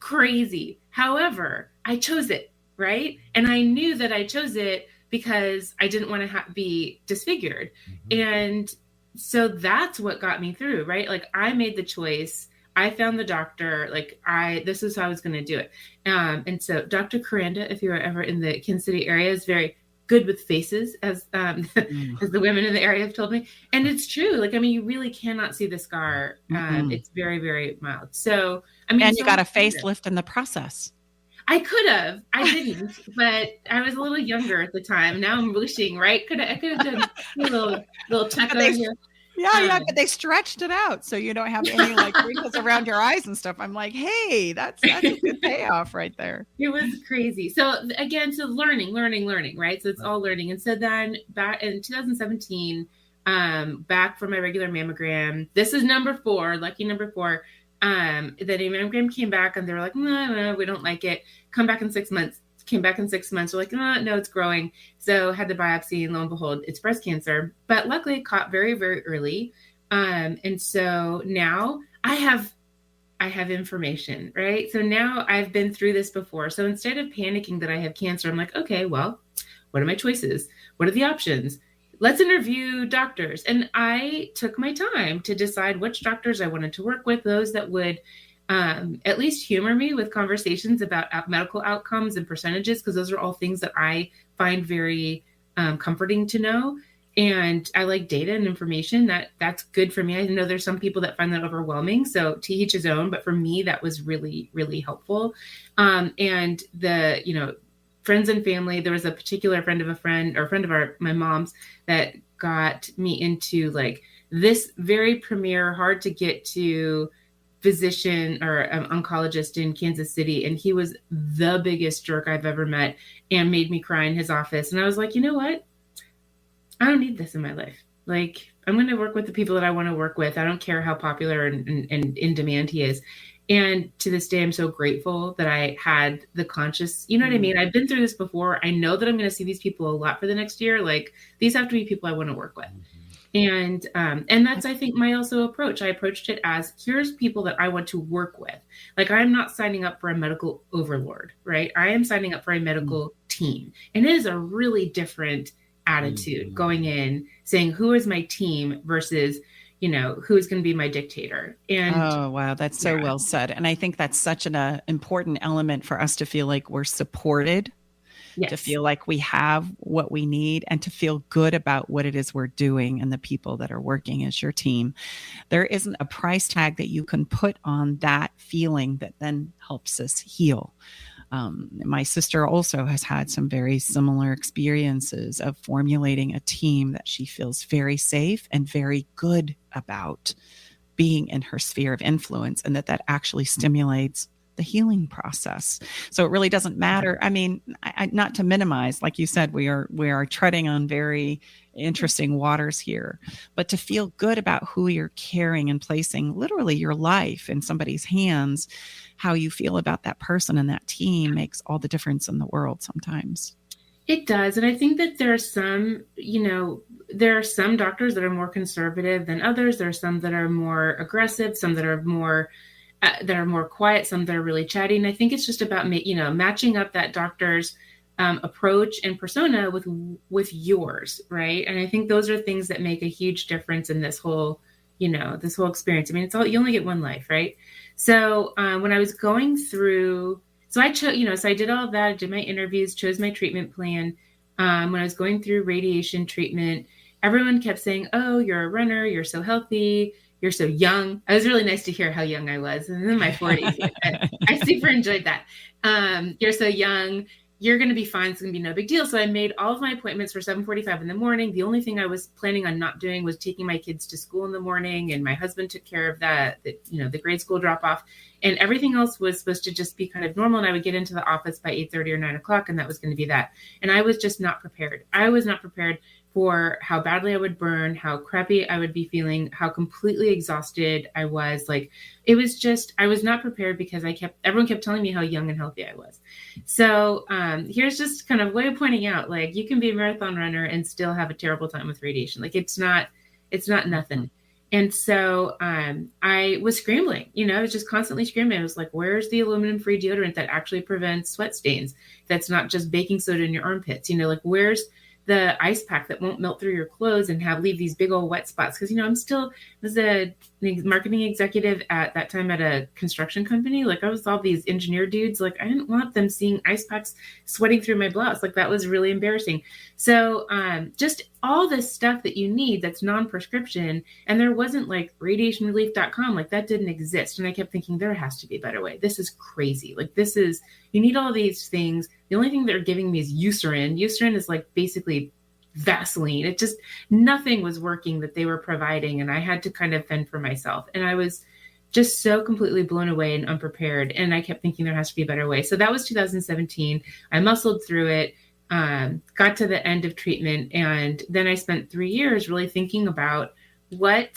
crazy. However, I chose it, right? And I knew that I chose it because I didn't want to be disfigured. Mm-hmm. And so that's what got me through, right? Like, I made the choice. I found the doctor, this is how I was going to do it. And so Dr. Coranda, if you are ever in the Kansas City area, is very good with faces, as as the women in the area have told me. And it's true. Like, I mean, you really cannot see the scar. It's very, very mild. So, I mean, and you got a facelift in the process. I could have, I didn't, but I was a little younger at the time. Now I'm wishing, right? I could have done a little tuck over here. Yeah, but they stretched it out so you don't have any like wrinkles around your eyes and stuff. I'm like, hey, that's a good payoff right there. It was crazy. So again, so learning, right? So it's all learning. And so then back in 2017, back for my regular mammogram, this is number 4, lucky number 4. The mammogram came back and they were like, no, we don't like it. Come back in 6 months. Came back in 6 months. We're like, no, it's growing. So had the biopsy, and lo and behold, it's breast cancer. But luckily it caught very, very early. And so now I have information, right? So now I've been through this before. So instead of panicking that I have cancer, I'm like, okay, well, what are my choices? What are the options? Let's interview doctors. And I took my time to decide which doctors I wanted to work with, those that would at least humor me with conversations about medical outcomes and percentages, because those are all things that I find very comforting to know. And I like data and information. That's good for me. I know there's some people that find that overwhelming. So to each his own, but for me, that was really, really helpful. And the, friends and family, there was a particular friend of a friend or friend of my mom's that got me into like this very premier, hard to get to physician or oncologist in Kansas City. And he was the biggest jerk I've ever met and made me cry in his office. And I was like, you know what? I don't need this in my life. Like, I'm going to work with the people that I want to work with. I don't care how popular and in demand he is. And to this day, I'm so grateful that I had the conscious, you know what I mean? I've been through this before. I know that I'm going to see these people a lot for the next year. Like, these have to be people I want to work with. And that's, I think, my also approach. I approached it as, here's people that I want to work with. Like, I'm not signing up for a medical overlord, right? I am signing up for a medical team. And it is a really different attitude going in, saying, who is my team versus, who is going to be my dictator. And oh, wow. That's so well said. And I think that's such an important element for us to feel like we're supported. Yes. To feel like we have what we need and to feel good about what it is we're doing and the people that are working as your team. There isn't a price tag that you can put on that feeling that then helps us heal. My sister also has had some very similar experiences of formulating a team that she feels very safe and very good about being in her sphere of influence, and that actually stimulates the healing process. So it really doesn't matter. I mean, not to minimize, like you said, we are treading on very interesting waters here, but to feel good about who you're carrying and placing literally your life in somebody's hands, how you feel about that person and that team makes all the difference in the world sometimes. It does. And I think that there are some, there are some doctors that are more conservative than others. There are some that are more aggressive, some that are more quiet, some that are really chatty. And I think it's just about, matching up that doctor's approach and persona with yours, right? And I think those are things that make a huge difference in this whole experience. I mean, you only get one life, right? So when I was going through, so I chose, so I did all of that. I did my interviews, chose my treatment plan. When I was going through radiation treatment, everyone kept saying, "Oh, you're a runner. You're so healthy. You're so young." It was really nice to hear how young I was. And in my 40s, I super enjoyed that. You're so young. You're going to be fine. It's going to be no big deal. So I made all of my appointments for 7:45 in the morning. The only thing I was planning on not doing was taking my kids to school in the morning. And my husband took care of that, the grade school drop off. And everything else was supposed to just be kind of normal. And I would get into the office by 8:30 or 9 o'clock. And that was going to be that. And I was just not prepared. I was not prepared for how badly I would burn, how crappy I would be feeling, how completely exhausted I was. Like, it was just, I was not prepared because everyone kept telling me how young and healthy I was. So here's just kind of way of pointing out, like, you can be a marathon runner and still have a terrible time with radiation. Like, it's not nothing. And so I was scrambling, I was just constantly scrambling. I was like, where's the aluminum-free deodorant that actually prevents sweat stains? That's not just baking soda in your armpits, like, where's the ice pack that won't melt through your clothes and leave these big old wet spots. Cause I'm still was a marketing executive at that time at a construction company. Like I was all these engineer dudes. Like I didn't want them seeing ice packs sweating through my blouse. Like that was really embarrassing. So just all this stuff that you need that's non-prescription. And there wasn't like radiationrelief.com, like that didn't exist. And I kept thinking there has to be a better way. This is crazy. Like you need all these things. The only thing they're giving me is Eucerin. Eucerin is like basically Vaseline. It just, nothing was working that they were providing. And I had to kind of fend for myself. And I was just so completely blown away and unprepared. And I kept thinking there has to be a better way. So that was 2017. I muscled through it, got to the end of treatment. And then I spent 3 years really thinking about why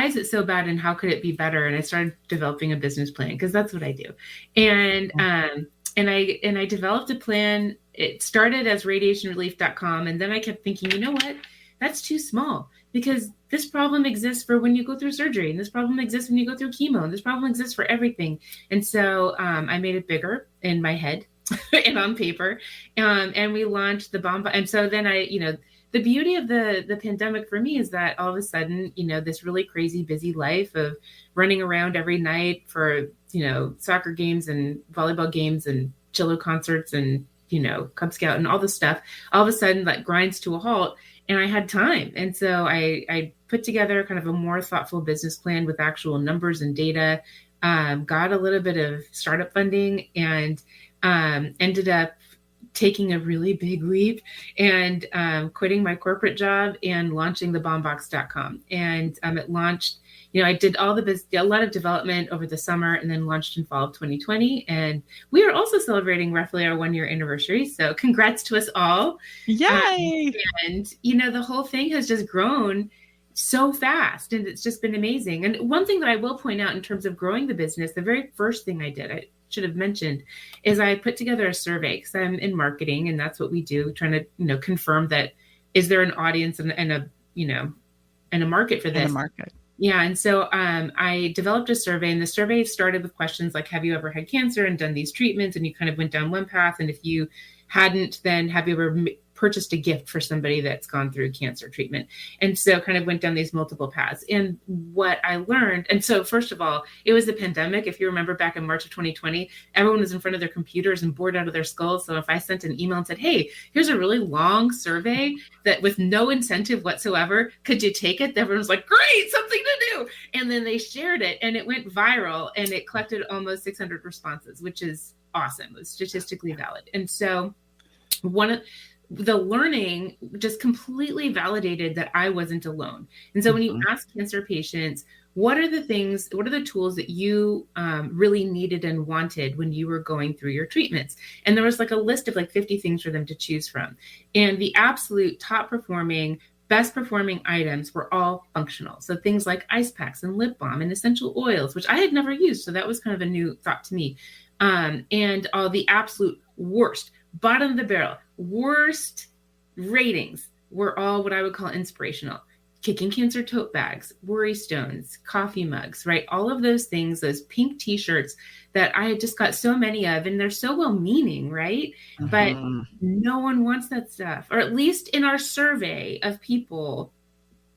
is it so bad and how could it be better? And I started developing a business plan because that's what I do. And I developed a plan. It started as radiationrelief.com. And then I kept thinking, you know what? That's too small because this problem exists for when you go through surgery, and this problem exists when you go through chemo, and this problem exists for everything. And so I made it bigger in my head and on paper. And we launched the Bomb. And so then the beauty of the pandemic for me is that all of a sudden, this really crazy busy life of running around every night for, soccer games and volleyball games and cello concerts and, Cub Scout and all this stuff, all of a sudden that grinds to a halt. And I had time. And so I put together kind of a more thoughtful business plan with actual numbers and data, got a little bit of startup funding, and ended up taking a really big leap and quitting my corporate job and launching the bombbox.com. And it launched, I did a lot of development over the summer and then launched in fall of 2020. And we are also celebrating roughly our 1-year anniversary. So congrats to us all. Yay! And, the whole thing has just grown so fast and it's just been amazing. And one thing that I will point out in terms of growing the business, the very first thing I did, I should have mentioned, is I put together a survey because I'm in marketing and that's what we do, trying to, confirm that is there an audience and a market for this? And a market. Yeah. And so I developed a survey, and the survey started with questions like, have you ever had cancer and done these treatments? And you kind of went down one path. And if you hadn't, then have you ever purchased a gift for somebody that's gone through cancer treatment? And so kind of went down these multiple paths. And what I learned, and so first of all, it was the pandemic. If you remember back in March of 2020, everyone was in front of their computers and bored out of their skulls. So if I sent an email and said, hey, here's a really long survey that with no incentive whatsoever, could you take it? Everyone was like, great, something to do. And then they shared it and it went viral and it collected almost 600 responses, which is awesome. It was statistically valid. And so the learning just completely validated that I wasn't alone. And so when you ask cancer patients, what are the tools that you really needed and wanted when you were going through your treatments? And there was like a list of like 50 things for them to choose from. And the absolute top performing, best performing items were all functional. So things like ice packs and lip balm and essential oils, which I had never used. So that was kind of a new thought to me. And all the absolute worst, bottom of the barrel, worst ratings were all what I would call inspirational. Kicking Cancer tote bags, worry stones, coffee mugs, right? All of those things, those pink t-shirts that I had just got so many of, and they're so well-meaning, right? But no one wants that stuff, or at least in our survey of people,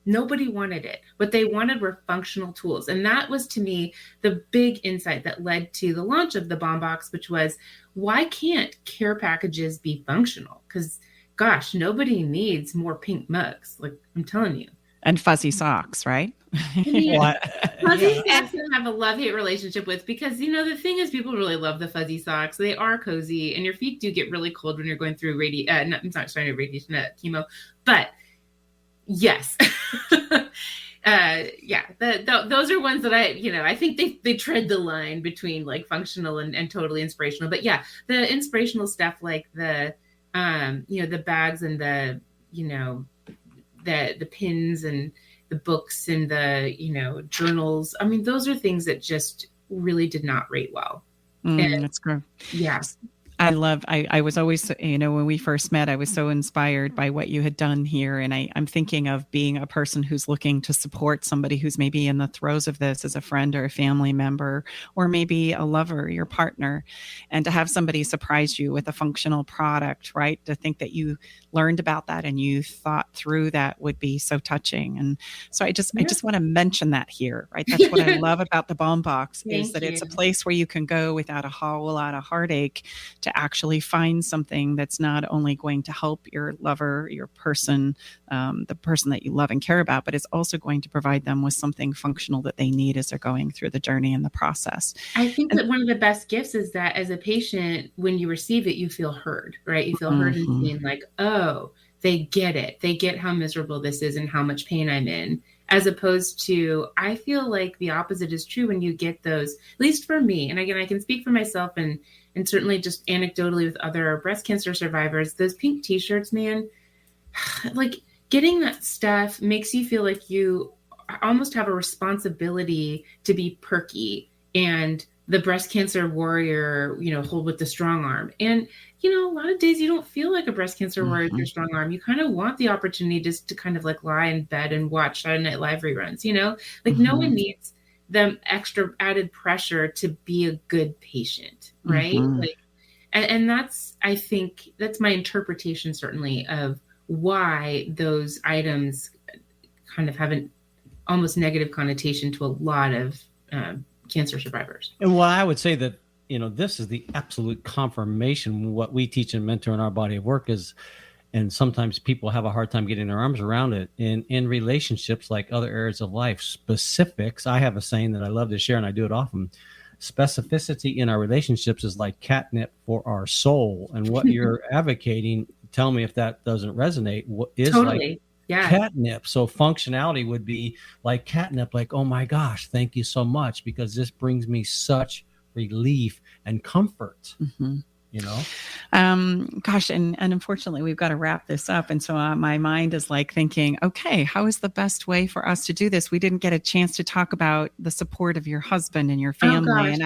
nobody wanted it. What they wanted were functional tools. And that was, to me, the big insight that led to the launch of the Bomb Box, which was, why can't care packages be functional? Because, gosh, nobody needs more pink mugs. Like, I'm telling you. And fuzzy socks, right? Fuzzy socks I have a love-hate relationship with, because, the thing is, people really love the fuzzy socks. They are cozy, and your feet do get really cold when you're going through chemo. But yes. Those are ones that I think they tread the line between like functional and totally inspirational. But yeah, the inspirational stuff like the bags and the pins and the books and the journals. I mean, those are things that just really did not rate well. That's good. Yeah. I was always, when we first met, I was so inspired by what you had done here. And I'm thinking of being a person who's looking to support somebody who's maybe in the throes of this as a friend or a family member, or maybe a lover, your partner, and to have somebody surprise you with a functional product, right? To think that you learned about that and you thought through that would be so touching. And so I just want to mention that here, right? That's what I love about the Bomb Box is that it's a place where you can go without a whole lot of heartache to actually find something that's not only going to help your lover, your person, the person that you love and care about, but it's also going to provide them with something functional that they need as they're going through the journey and the process. I think that one of the best gifts is that as a patient, when you receive it, you feel heard, right? You feel heard and seen, like, oh, they get it. They get how miserable this is and how much pain I'm in. As opposed to, I feel like the opposite is true when you get those, at least for me. And again, I can speak for myself and certainly just anecdotally with other breast cancer survivors, those pink t-shirts, man, like getting that stuff makes you feel like you almost have a responsibility to be perky and the breast cancer warrior, hold with the strong arm. And, a lot of days you don't feel like a breast cancer warrior with your strong arm. You kind of want the opportunity just to kind of like lie in bed and watch Saturday Night Live reruns, like no one needs the extra added pressure to be a good patient. Right. Like, and that's, I think that's my interpretation certainly of why those items kind of have an almost negative connotation to a lot of cancer survivors. And well, I would say that, this is the absolute confirmation. What we teach and mentor in our body of work is, and sometimes people have a hard time getting their arms around it in relationships, like other areas of life, specifics. I have a saying that I love to share, and I do it often. Specificity in our relationships is like catnip for our soul. And what you're advocating, tell me if that doesn't resonate, is totally. Like catnip. So functionality would be like catnip, like, oh my gosh, thank you so much, because this brings me such relief and comfort. Gosh, and unfortunately we've got to wrap this up. And so my mind is like thinking, okay, how is the best way for us to do this? We didn't get a chance to talk about the support of your husband and your family.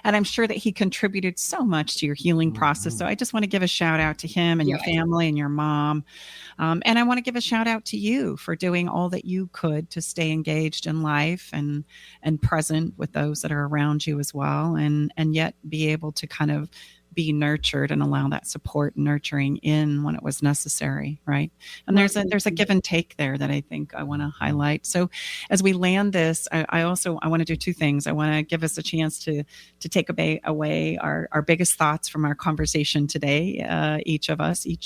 And I'm sure that he contributed so much to your healing process. So I just want to give a shout out to him and your family and your mom. And I want to give a shout out to you for doing all that you could to stay engaged in life and present with those that are around you as well. And yet be able to kind of be nurtured and allow that support and nurturing in when it was necessary, right? And there's a give and take there that I think I want to highlight. So as we land this, I want to do two things. I want to give us a chance to take away our biggest thoughts from our conversation today, each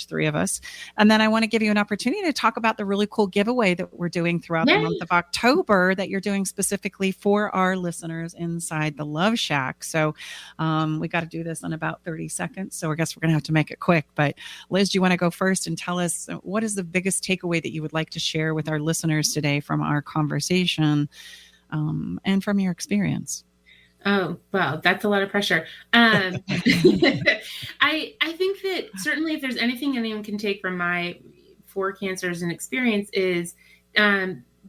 three of us. And then I want to give you an opportunity to talk about the really cool giveaway that we're doing throughout the month of October that you're doing specifically for our listeners inside the Love Shack. So we got to do this in about 30 seconds. So I guess we're going to have to make it quick. But Liz, do you want to go first and tell us what is the biggest takeaway that you would like to share with our listeners today from our conversation and from your experience? Oh, wow. That's a lot of pressure. I think that certainly if there's anything anyone can take from my 4 cancers and experience is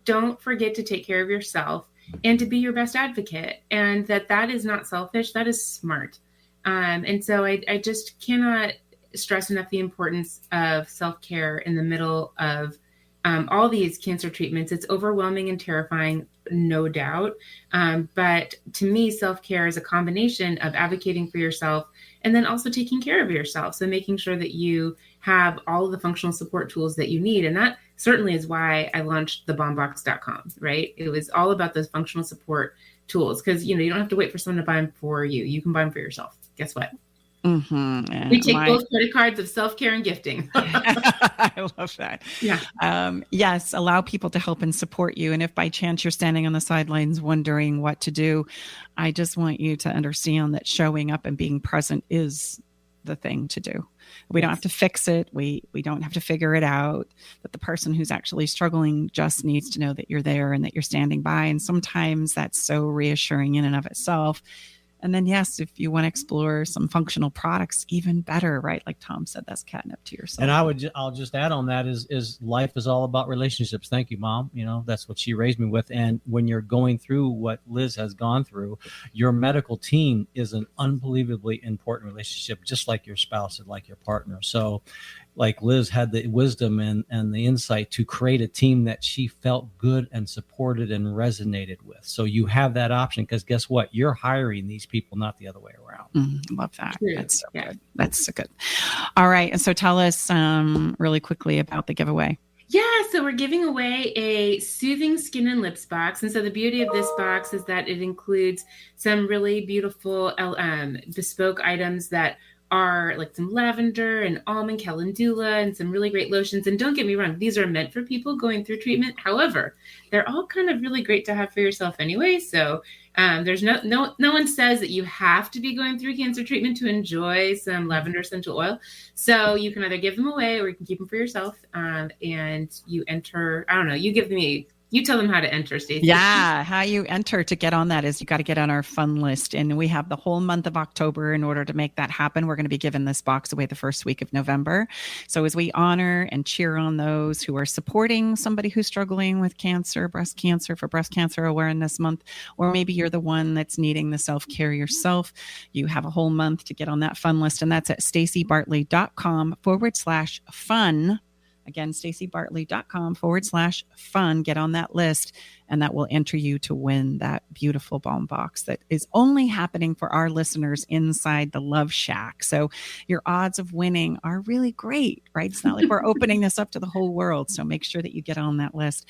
don't forget to take care of yourself and to be your best advocate. And that is not selfish. That is smart. And so I just cannot stress enough the importance of self-care in the middle of all these cancer treatments. It's overwhelming and terrifying, no doubt. But to me, self-care is a combination of advocating for yourself and then also taking care of yourself. So making sure that you have all of the functional support tools that you need. And that certainly is why I launched thebombbox.com, right? It was all about those functional support tools because, you don't have to wait for someone to buy them for you. You can buy them for yourself. Guess what? We take both credit cards of self-care and gifting. I love that. Yeah. Yes. Allow people to help and support you. And if by chance you're standing on the sidelines wondering what to do, I just want you to understand that showing up and being present is the thing to do. We don't have to fix it. We don't have to figure it out. That the person who's actually struggling just needs to know that you're there and that you're standing by. And sometimes that's so reassuring in and of itself. And then, yes, if you want to explore some functional products, even better, right? Like Tom said, that's catnip to yourself. And I'll just add on that is life is all about relationships. Thank you, Mom. That's what she raised me with. And when you're going through what Liz has gone through, your medical team is an unbelievably important relationship, just like your spouse and like your partner. So like Liz had the wisdom and the insight to create a team that she felt good and supported and resonated with. So you have that option, because guess what? You're hiring these people, not the other way around. Love that. True. That's so Yeah. good. That's so good. All right. And so tell us really quickly about the giveaway. Yeah, so we're giving away a soothing skin and lips box. And so the beauty of this box is that it includes some really beautiful bespoke items that are like some lavender and almond calendula and some really great lotions. And don't get me wrong, these are meant for people going through treatment. However, they're all kind of really great to have for yourself anyway. So there's no one says that you have to be going through cancer treatment to enjoy some lavender essential oil. So you can either give them away or you can keep them for yourself. And you enter, I don't know, you tell them how to enter, Stacey. Yeah, how you enter to get on that is you got to get on our fun list. And we have the whole month of October in order to make that happen. We're going to be giving this box away the first week of November. So as we honor and cheer on those who are supporting somebody who's struggling with cancer, breast cancer, for Breast Cancer Awareness Month, or maybe you're the one that's needing the self-care yourself, you have a whole month to get on that fun list. And that's at staceybartley.com/fun. Again, staceybartley.com/fun. Get on that list, and that will enter you to win that beautiful bomb box that is only happening for our listeners inside the Love Shack. So your odds of winning are really great, right? It's not like we're opening this up to the whole world. So make sure that you get on that list.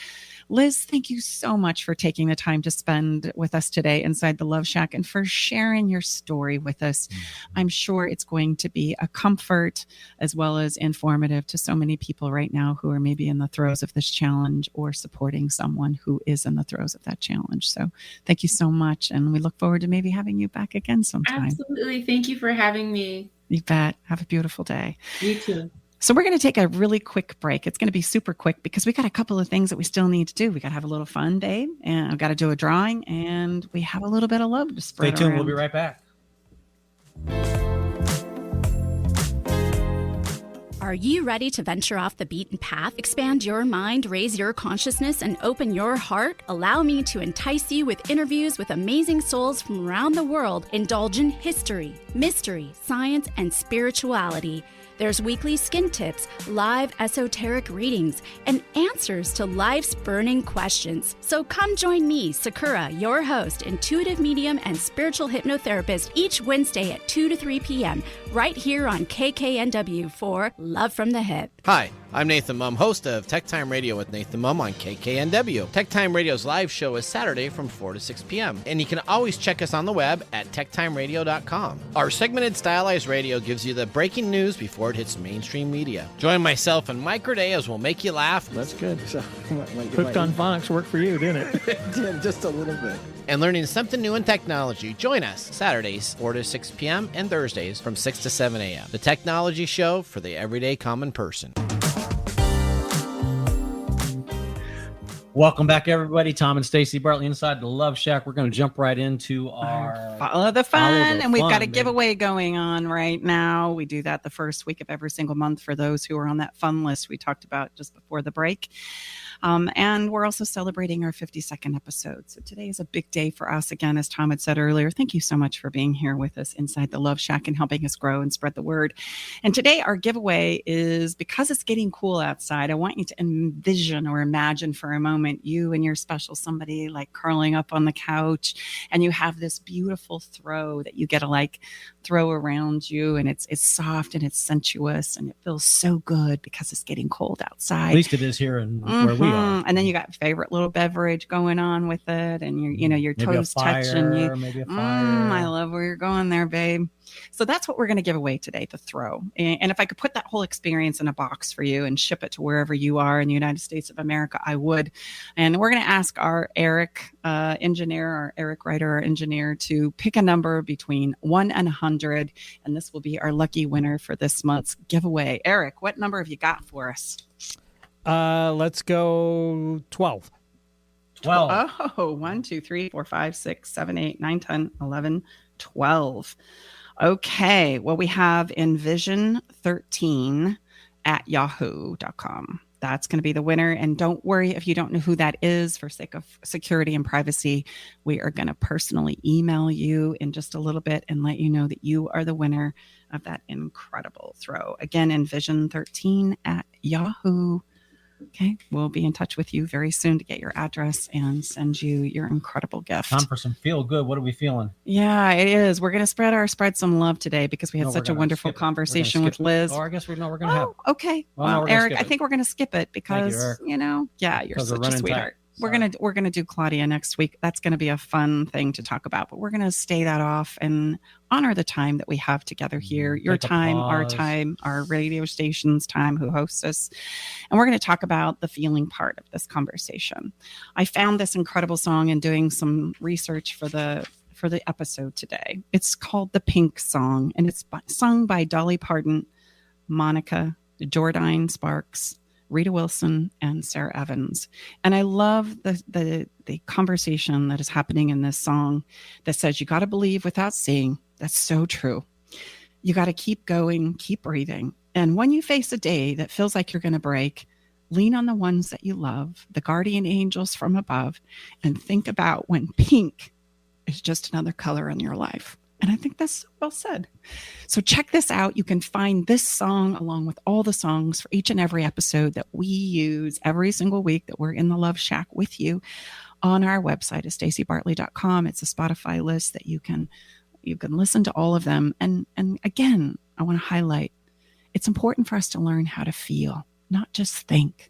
Liz, thank you so much for taking the time to spend with us today inside the Love Shack and for sharing your story with us. I'm sure it's going to be a comfort as well as informative to so many people right now who are maybe in the throes of this challenge or supporting someone who is in the throes of that challenge. So thank you so much. And we look forward to maybe having you back again sometime. Absolutely. Thank you for having me. You bet. Have a beautiful day. You too. So we're going to take a really quick break. It's going to be super quick because we got a couple of things that we still need to do. We got to have a little fun, babe, and I've got to do a drawing, and we have a little bit of love to spread around. Stay tuned. We'll be right back. Are you ready to venture off the beaten path, expand your mind, raise your consciousness, and open your heart? Allow me to entice you with interviews with amazing souls from around the world. Indulge in history, mystery, science, and spirituality. There's weekly skin tips, live esoteric readings, and answers to life's burning questions. So come join me, Sakura, your host, intuitive medium and spiritual hypnotherapist, each Wednesday at 2 to 3 p.m. right here on KKNW for Love from the Hip. Hi, I'm Nathan Mum, host of Tech Time Radio with Nathan Mum on KKNW. Tech Time Radio's live show is Saturday from 4 to 6 p.m. And you can always check us on the web at techtimeradio.com. Our segmented stylized radio gives you the breaking news before it hits mainstream media. Join myself and Mike Corday as we'll make you laugh. That's good. So, Hooked on Phonics worked for you, didn't it? It did, just a little bit. And learning something new in technology. Join us Saturdays 4 to 6 p.m. and Thursdays from 6 to 7 a.m. The technology show for the everyday common person. Welcome back, everybody. Tom and Stacey Bartley inside the Love Shack. We're going to jump right into our Follow the Fun. And we've got a giveaway going on right now. We do that the first week of every single month for those who are on that fun list we talked about just before the break. And we're also celebrating our 52nd episode. So today is a big day for us. Again, as Tom had said earlier, thank you so much for being here with us inside the Love Shack and helping us grow and spread the word. And today our giveaway is, because it's getting cool outside, I want you to envision or imagine for a moment you and your special somebody like curling up on the couch, and you have this beautiful throw that you get to like throw around you, and it's soft and it's sensuous and it feels so good because it's getting cold outside. At least it is here in where we are. And then you got favorite little beverage going on with it, and your toes touching you. Maybe a fire. I love where you're going there, babe. So that's what we're going to give away today, the throw. And if I could put that whole experience in a box for you and ship it to wherever you are in the United States of America, I would. And we're going to ask our Eric writer, our engineer, to pick a number between 1 and 100. And this will be our lucky winner for this month's giveaway. Eric, what number have you got for us? Let's go 12. 12. Oh, 1, 2, 3, 4, 5, 6, 7, 8, 9, 10, 11, 12. Okay. Well, we have envision13@yahoo.com. That's going to be the winner. And don't worry if you don't know who that is. For sake of security and privacy, we are going to personally email you in just a little bit and let you know that you are the winner of that incredible throw. Again, envision13@yahoo. Okay. We'll be in touch with you very soon to get your address and send you your incredible gift. Time for some feel good. What are we feeling? Yeah, it is. We're going to spread some love today because we had such a wonderful conversation with Liz. Or I guess we're going to have. Okay. Well, Eric, I think we're going to skip it because, you're such a sweetheart. We're gonna do Claudia next week. That's gonna be a fun thing to talk about, but we're gonna stay that off and honor the time that we have together here. Your time, our time, our radio station's time, who hosts us, and we're gonna talk about the feeling part of this conversation. I found this incredible song in doing some research for the episode today. It's called "The Pink Song," and it's sung by Dolly Parton, Monica, Jordine Sparks, Rita Wilson, and Sarah Evans. And I love the conversation that is happening in this song that says, you got to believe without seeing. That's so true. You got to keep going, keep breathing. And when you face a day that feels like you're going to break, lean on the ones that you love, the guardian angels from above, and think about when pink is just another color in your life. And I think that's well said. So check this out. You can find this song along with all the songs for each and every episode that we use every single week that we're in the Love Shack with you on our website at stacybartley.com. It's a Spotify list that you can listen to all of them. And again, I want to highlight, it's important for us to learn how to feel, not just think.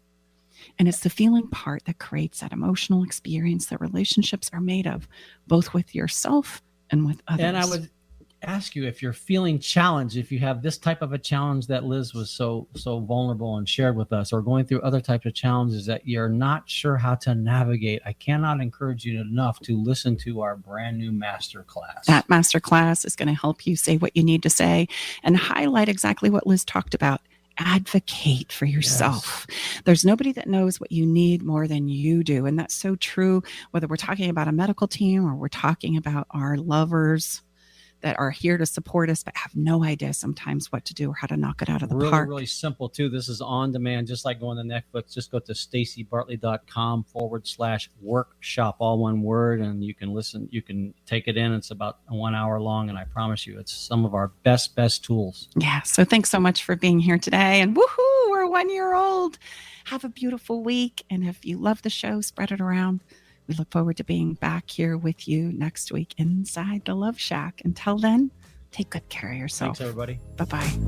And it's the feeling part that creates that emotional experience that relationships are made of, both with yourself and with others. And I would ask you, if you're feeling challenged, if you have this type of a challenge that Liz was so vulnerable and shared with us, or going through other types of challenges that you're not sure how to navigate, I cannot encourage you enough to listen to our brand new masterclass. That masterclass is going to help you say what you need to say and highlight exactly what Liz talked about. Advocate for yourself. Yes. There's nobody that knows what you need more than you do. And that's so true, whether we're talking about a medical team or we're talking about our lovers that are here to support us, but have no idea sometimes what to do or how to knock it out of the park. Really simple too. This is on demand, just like going to Netflix. Just go to stacybartley.com/workshop, all one word, and you can listen. You can take it in. It's about 1 hour long, and I promise you, it's some of our best tools. Yeah. So thanks so much for being here today. And woohoo, we're 1 year old. Have a beautiful week. And if you love the show, spread it around. We look forward to being back here with you next week inside the Love Shack. Until then, take good care of yourself. Thanks, everybody. Bye-bye.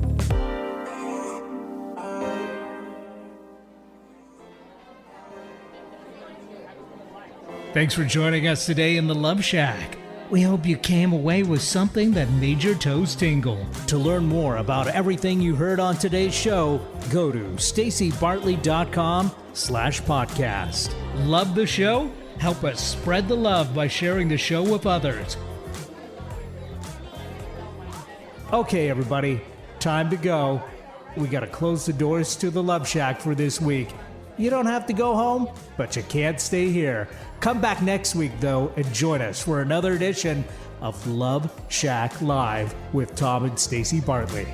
Thanks for joining us today in the Love Shack. We hope you came away with something that made your toes tingle. To learn more about everything you heard on today's show, go to stacybartley.com/podcast. Love the show? Help us spread the love by sharing the show with others. Okay, everybody, time to go. We got to close the doors to the Love Shack for this week. You don't have to go home, but you can't stay here. Come back next week, though, and join us for another edition of Love Shack Live with Tom and Stacy Bartley.